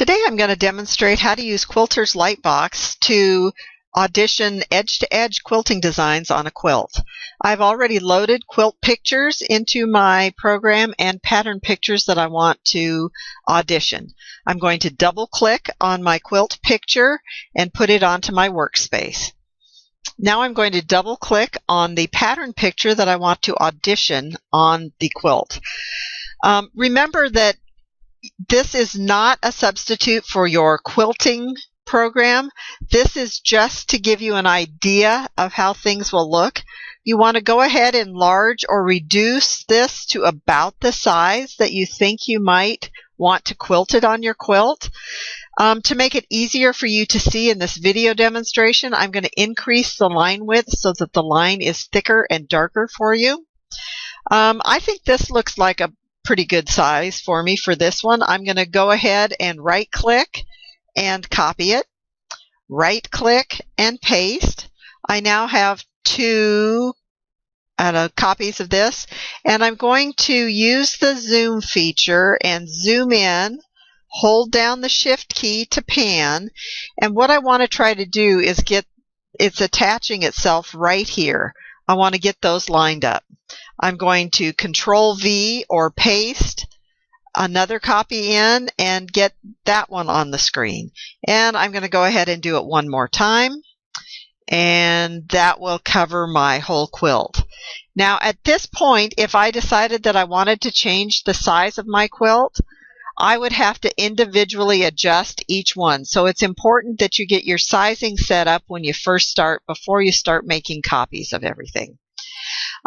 Today I'm going to demonstrate how to use Quilter's Lightbox to audition edge-to-edge quilting designs on a quilt. I've already loaded quilt pictures into my program and pattern pictures that I want to audition. I'm going to double-click on my quilt picture and put it onto my workspace. Now I'm going to double-click on the pattern picture that I want to audition on the quilt. Remember that this is not a substitute for your quilting program. This is just to give you an idea of how things will look. You want to go ahead and enlarge or reduce this to about the size that you think you might want to quilt it on your quilt. To make it easier for you to see in this video demonstration, I'm going to increase the line width so that the line is thicker and darker for you. I think this looks like a pretty good size for me for this one. I'm going to go ahead and right click and copy it, right click and paste. I now have two copies of this, and I'm going to use the zoom feature and zoom in, hold down the shift key to pan, and what I want to try to do is get it's attaching itself right here. I want to get those lined up. I'm going to Control V or paste another copy in and get that one on the screen. And I'm going to go ahead and do it one more time. And that will cover my whole quilt. Now at this point, if I decided that I wanted to change the size of my quilt, I would have to individually adjust each one. So it's important that you get your sizing set up when you first start, before you start making copies of everything.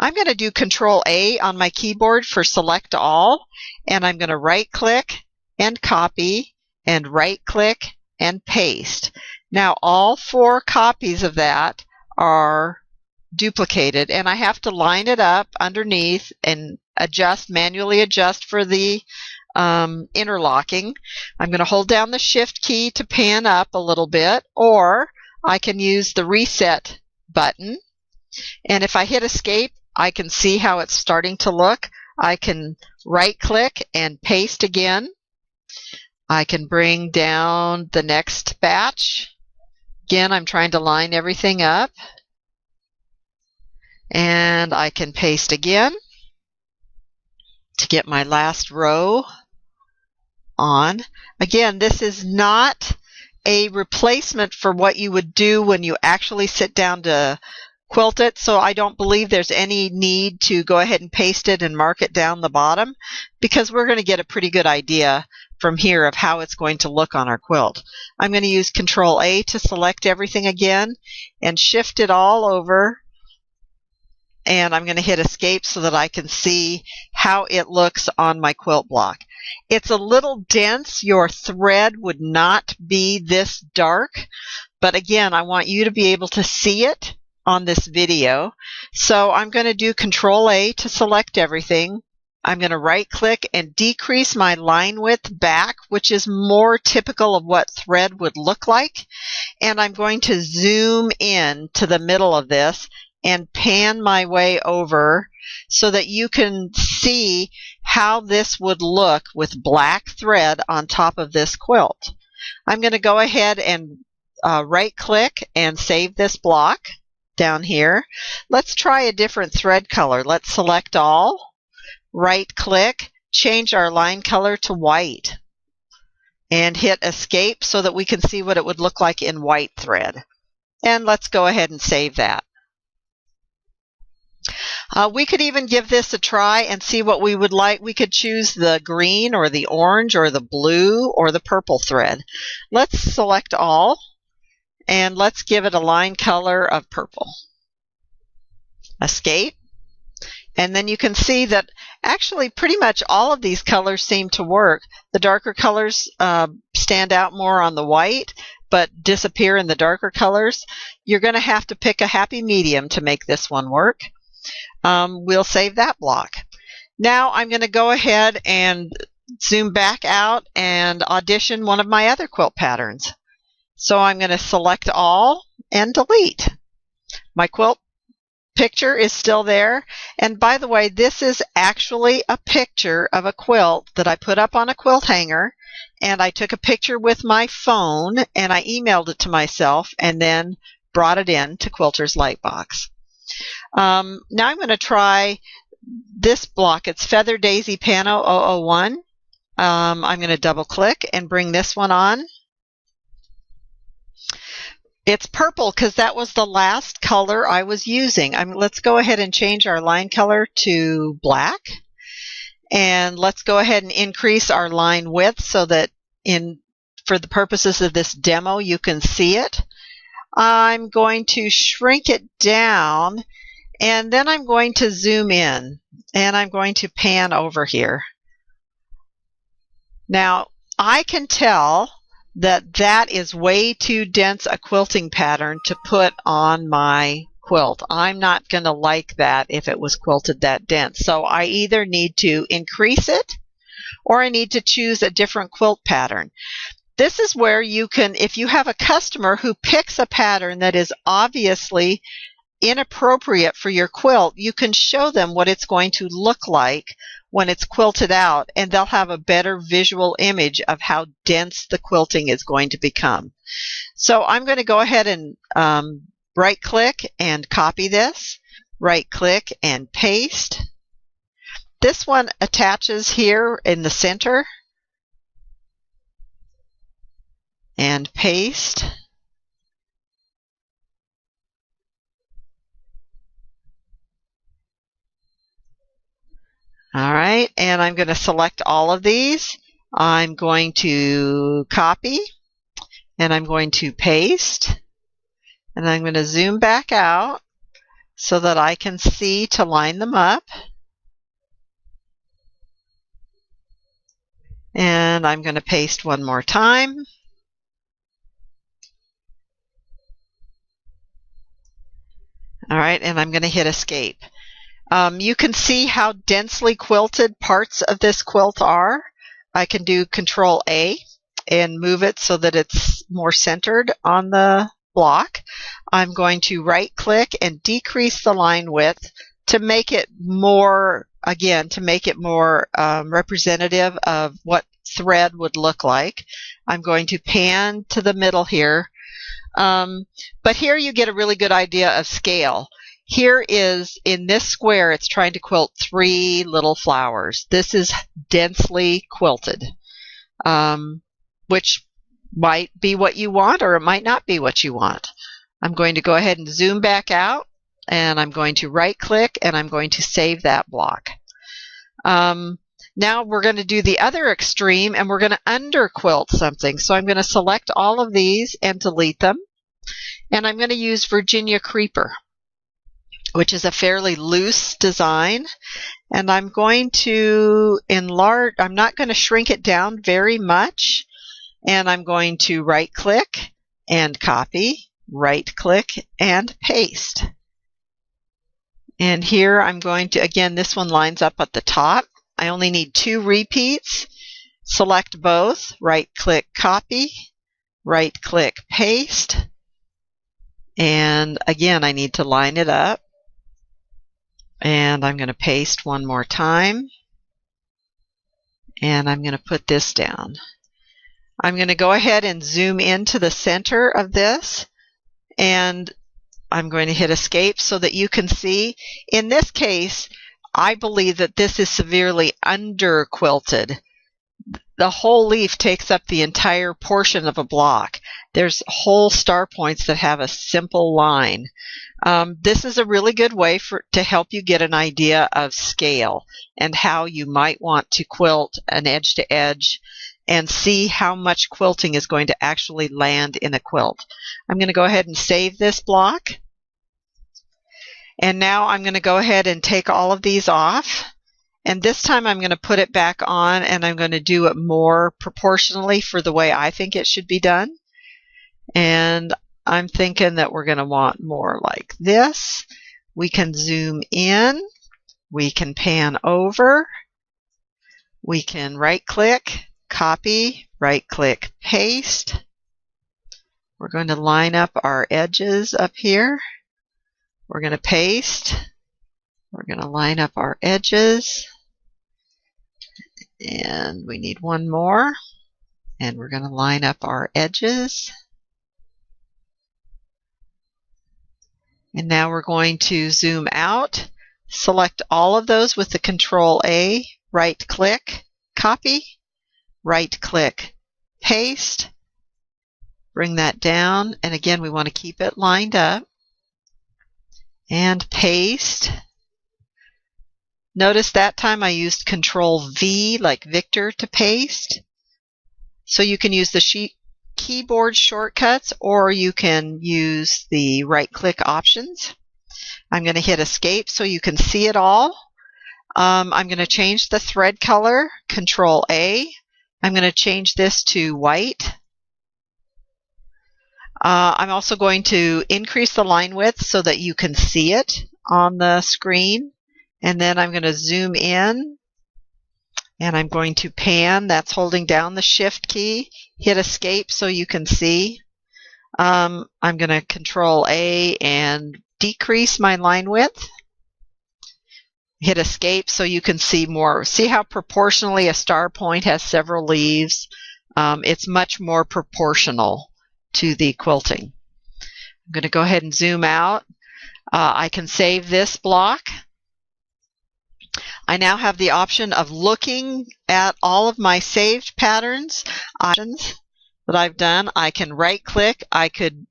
I'm going to do Control A on my keyboard for select all, and I'm going to right click and copy and right click and paste. Now all four copies of that are duplicated, and I have to line it up underneath and manually adjust for the interlocking. I'm going to hold down the shift key to pan up a little bit, or I can use the reset button, and if I hit escape, I can see how it's starting to look. I can right click and paste again. I can bring down the next batch. Again, I'm trying to line everything up, and I can paste again to get my last row on. Again, this is not a replacement for what you would do when you actually sit down to quilt it, so I don't believe there's any need to go ahead and paste it and mark it down the bottom, because we're going to get a pretty good idea from here of how it's going to look on our quilt. I'm going to use Control A to select everything again and shift it all over, and I'm going to hit escape so that I can see how it looks on my quilt block. It's a little dense. Your thread would not be this dark, but again, I want you to be able to see it on this video. So I'm going to do Control A to select everything. I'm going to right click and decrease my line width back, which is more typical of what thread would look like. And I'm going to zoom in to the middle of this and pan my way over so that you can see how this would look with black thread on top of this quilt. I'm going to go ahead and right click and save this block down here. Let's try a different thread color. Let's select all, right click, change our line color to white, and hit escape so that we can see what it would look like in white thread. And let's go ahead and save that. We could even give this a try and see what we would like. We could choose the green or the orange or the blue or the purple thread. Let's select all, and let's give it a line color of purple. Escape. And then you can see that actually pretty much all of these colors seem to work. The darker colors stand out more on the white, but disappear in the darker colors. You're going to have to pick a happy medium to make this one work. We'll save that block. Now I'm going to go ahead and zoom back out and audition one of my other quilt patterns. So I'm going to select all and delete. My quilt picture is still there. And by the way, this is actually a picture of a quilt that I put up on a quilt hanger, and I took a picture with my phone and I emailed it to myself and then brought it in to Quilter's Lightbox. Now I'm going to try this block. It's Feather Daisy Pano 001. I'm going to double click and bring this one on. It's purple because that was the last color I was using. Let's go ahead and change our line color to black. And let's go ahead and increase our line width so that for the purposes of this demo, you can see it. I'm going to shrink it down, and then I'm going to zoom in, and I'm going to pan over here. Now, I can tell that is way too dense a quilting pattern to put on my quilt. I'm not going to like that if it was quilted that dense. So I either need to increase it or I need to choose a different quilt pattern. This is where you can, if you have a customer who picks a pattern that is obviously inappropriate for your quilt, you can show them what it's going to look like when it's quilted out, and they'll have a better visual image of how dense the quilting is going to become. So I'm going to go ahead and right click and copy this, right click and paste. This one attaches here in the center, and paste. All right, and I'm going to select all of these. I'm going to copy, and I'm going to paste, and I'm going to zoom back out so that I can see to line them up. And I'm going to paste one more time. All right, and I'm going to hit escape. You can see how densely quilted parts of this quilt are. I can do Control A and move it so that it's more centered on the block. I'm going to right click and decrease the line width to make it more, again, to make it more representative of what thread would look like. I'm going to pan to the middle here. But here you get a really good idea of scale. Here is, in this square, it's trying to quilt 3 little flowers. This is densely quilted, which might be what you want or it might not be what you want. I'm going to go ahead and zoom back out, and I'm going to right click and I'm going to save that block. Now we're going to do the other extreme and we're going to under quilt something. So I'm going to select all of these and delete them. And I'm going to use Virginia Creeper, which is a fairly loose design. And I'm going to enlarge, I'm not going to shrink it down very much. And I'm going to right click and copy, right click and paste. And here I'm going to, again, this one lines up at the top. I only need 2 repeats. Select both, right click copy, right click paste. And again, I need to line it up. And I'm going to paste one more time. And I'm going to put this down. I'm going to go ahead and zoom into the center of this. And I'm going to hit escape so that you can see. In this case, I believe that this is severely under quilted. The whole leaf takes up the entire portion of a block. There's whole star points that have a simple line. This is a really good way to help you get an idea of scale and how you might want to quilt an edge to edge and see how much quilting is going to actually land in a quilt. I'm going to go ahead and save this block. And now I'm going to go ahead and take all of these off. And this time I'm going to put it back on and I'm going to do it more proportionally for the way I think it should be done. And I'm thinking that we're going to want more like this. We can zoom in. We can pan over. We can right click, copy, right click, paste. We're going to line up our edges up here. We're going to paste. We're going to line up our edges. And we need one more. And we're going to line up our edges. And now we're going to zoom out. Select all of those with the Control A, right click, copy, right click, paste. Bring that down, and again we want to keep it lined up. And paste. Notice that time I used Control V like Victor to paste. So you can use the keyboard shortcuts, or you can use the right click options. I'm going to hit escape so you can see it all. I'm going to change the thread color, Control A. I'm going to change this to white. I'm also going to increase the line width so that you can see it on the screen. And then I'm going to zoom in, and I'm going to pan. That's holding down the Shift key. Hit escape so you can see. I'm going to Control A and decrease my line width. Hit escape so you can see more. See how proportionally a star point has several leaves? It's much more proportional to the quilting. I'm going to go ahead and zoom out. I can save this block. I now have the option of looking at all of my saved patterns options that I've done. I can right click. I could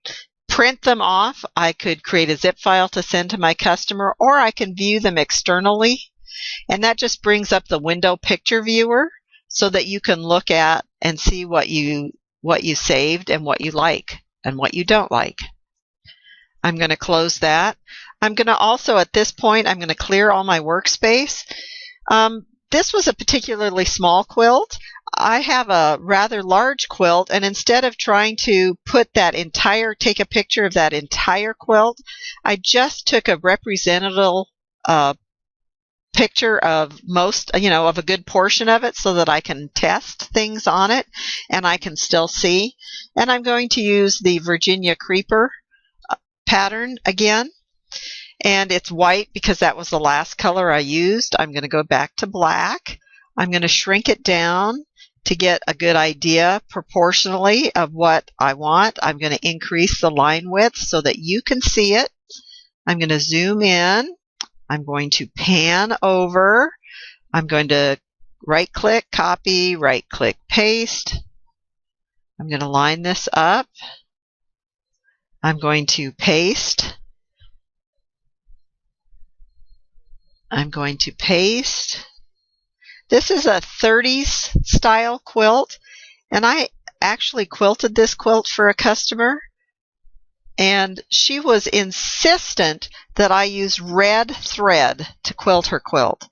print them off. I could create a zip file to send to my customer, or I can view them externally. And that just brings up the window picture viewer so that you can look at and see what you saved and what you like and what you don't like. I'm going to close that. I'm going to also, at this point, I'm going to clear all my workspace. This was a particularly small quilt. I have a rather large quilt, and instead of trying to take a picture of that entire quilt, I just took a representative picture of of a good portion of it so that I can test things on it and I can still see. And I'm going to use the Virginia Creeper pattern again. And it's white because that was the last color I used. I'm going to go back to black. I'm going to shrink it down to get a good idea proportionally of what I want. I'm going to increase the line width so that you can see it. I'm going to zoom in. I'm going to pan over. I'm going to right click, copy, right click, paste. I'm going to line this up. I'm going to paste. I'm going to paste. This is a 30s style quilt, and I actually quilted this quilt for a customer, and she was insistent that I use red thread to quilt her quilt.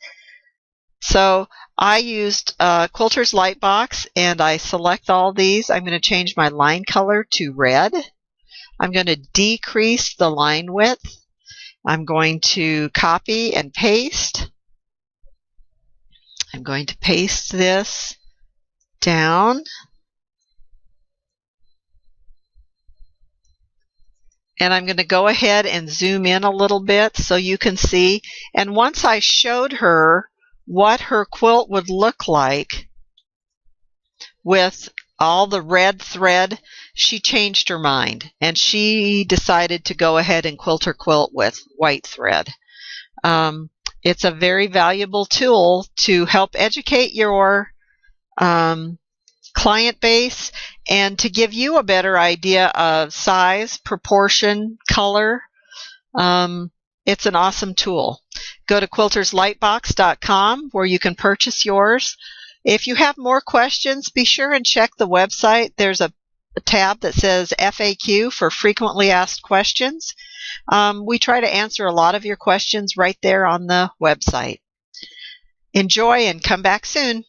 So I used Quilter's Lightbox, and I select all these. I'm going to change my line color to red. I'm going to decrease the line width. I'm going to copy and paste. I'm going to paste this down. And I'm going to go ahead and zoom in a little bit so you can see. And once I showed her what her quilt would look like with all the red thread, she changed her mind and she decided to go ahead and quilt her quilt with white thread. It's a very valuable tool to help educate your client base and to give you a better idea of size, proportion, color. It's an awesome tool. Go to quilterslightbox.com where you can purchase yours. If you have more questions, be sure and check the website. There's a tab that says FAQ for frequently asked questions. We try to answer a lot of your questions right there on the website. Enjoy and come back soon.